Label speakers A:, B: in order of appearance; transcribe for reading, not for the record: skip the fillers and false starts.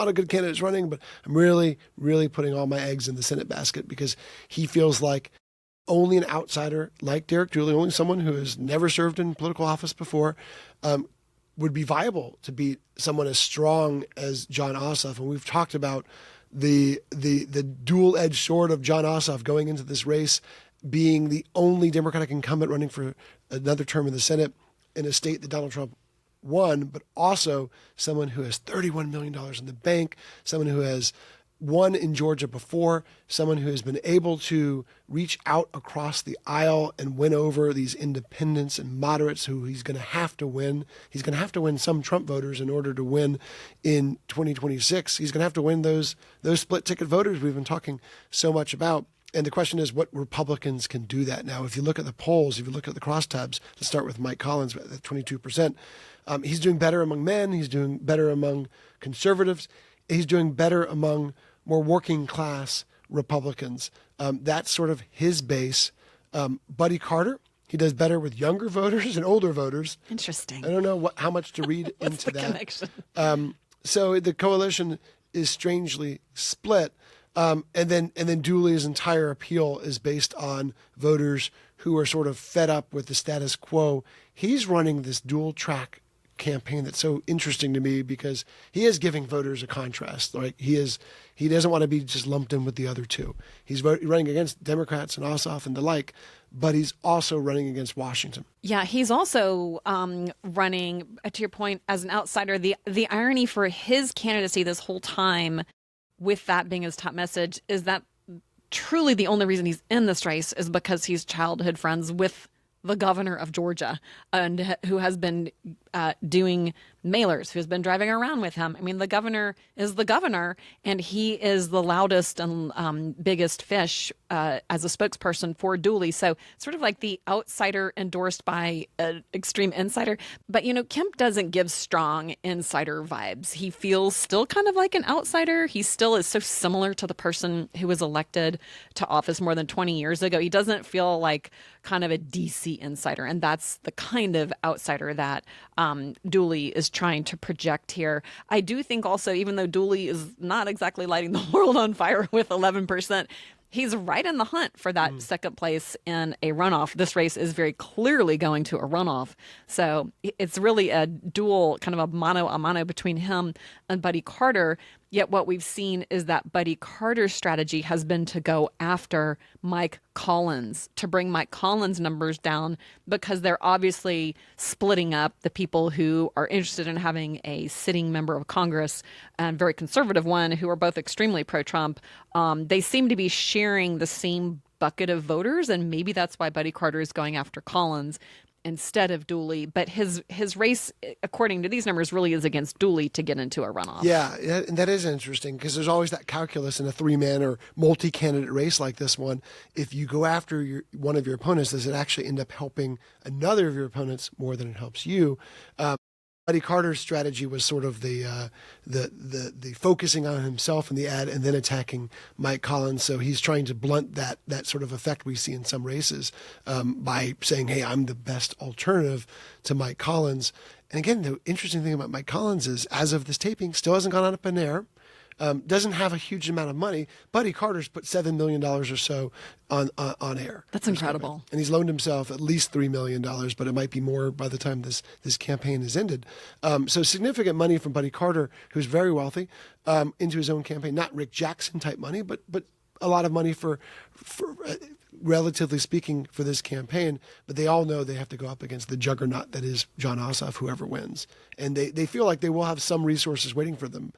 A: lot of good candidates running, but I'm really, really putting all my eggs in the Senate basket because he feels like only an outsider like Derek Dooley, only someone who has never served in political office before, would be viable to beat someone as strong as Jon Ossoff. And we've talked about the dual-edged sword of Jon Ossoff going into this race, being the only Democratic incumbent running for another term in the Senate in a state that Donald Trump won, but also someone who has $31 million in the bank, someone who has won in Georgia before, someone who has been able to reach out across the aisle and win over these independents and moderates who he's going to have to win. He's going to have to win some Trump voters in order to win in 2026. He's going to have to win those split ticket voters we've been talking so much about. And the question is what Republicans can do that now. If you look at the polls, if you look at the crosstabs, let's start with Mike Collins at 22%. He's doing better among men. He's doing better among conservatives. He's doing better among more working class Republicans. That's sort of his base. Buddy Carter, he does better with younger voters and older voters.
B: Interesting.
A: I don't know how much to read into that.
B: Connection?
A: So the coalition is strangely split. And then Dooley's entire appeal is based on voters who are sort of fed up with the status quo. He's running this dual track campaign that's so interesting to me because he is giving voters a contrast. Like he doesn't want to be just lumped in with the other two. He's running against Democrats and Ossoff and the like, but he's also running against Washington.
B: Yeah, he's also running, to your point, as an outsider. The irony for his candidacy this whole time, with that being his top message, is that truly the only reason he's in this race is because he's childhood friends with the governor of Georgia, and who has been doing mailers, who's been driving around with him. I mean, the governor is the governor, and he is the loudest and biggest fish as a spokesperson for Dooley. So sort of like the outsider endorsed by an extreme insider. But, Kemp doesn't give strong insider vibes. He feels still kind of like an outsider. He still is so similar to the person who was elected to office more than 20 years ago. He doesn't feel like kind of a DC insider. And that's the kind of outsider that Dooley is trying to project here. I do think also, even though Dooley is not exactly lighting the world on fire with 11%, he's right in the hunt for that second place in a runoff. This race is very clearly going to a runoff. So it's really a dual, kind of a mano a mano between him and Buddy Carter. Yet what we've seen is that Buddy Carter's strategy has been to go after Mike Collins, to bring Mike Collins' numbers down, because they're obviously splitting up the people who are interested in having a sitting member of Congress and very conservative one who are both extremely pro-Trump. They seem to be sharing the same bucket of voters, and maybe that's why Buddy Carter is going after Collins instead of Dooley. But his race, according to these numbers, really is against Dooley to get into a runoff.
A: Yeah, and that is interesting because there's always that calculus in a three-man or multi-candidate race like this one. If you go after one of your opponents, does it actually end up helping another of your opponents more than it helps you? Buddy Carter's strategy was sort of the focusing on himself in the ad and then attacking Mike Collins. So he's trying to blunt that sort of effect we see in some races by saying, hey, I'm the best alternative to Mike Collins. And again, the interesting thing about Mike Collins is, as of this taping, still hasn't gone up in air. Doesn't have a huge amount of money. Buddy Carter's put $7 million or so on air.
B: That's incredible.
A: And he's loaned himself at least $3 million, but it might be more by the time this campaign is ended. So significant money from Buddy Carter, who's very wealthy, into his own campaign. Not Rick Jackson type money, but a lot of money for relatively speaking, for this campaign. But they all know they have to go up against the juggernaut that is Jon Ossoff, whoever wins. And they feel like they will have some resources waiting for them.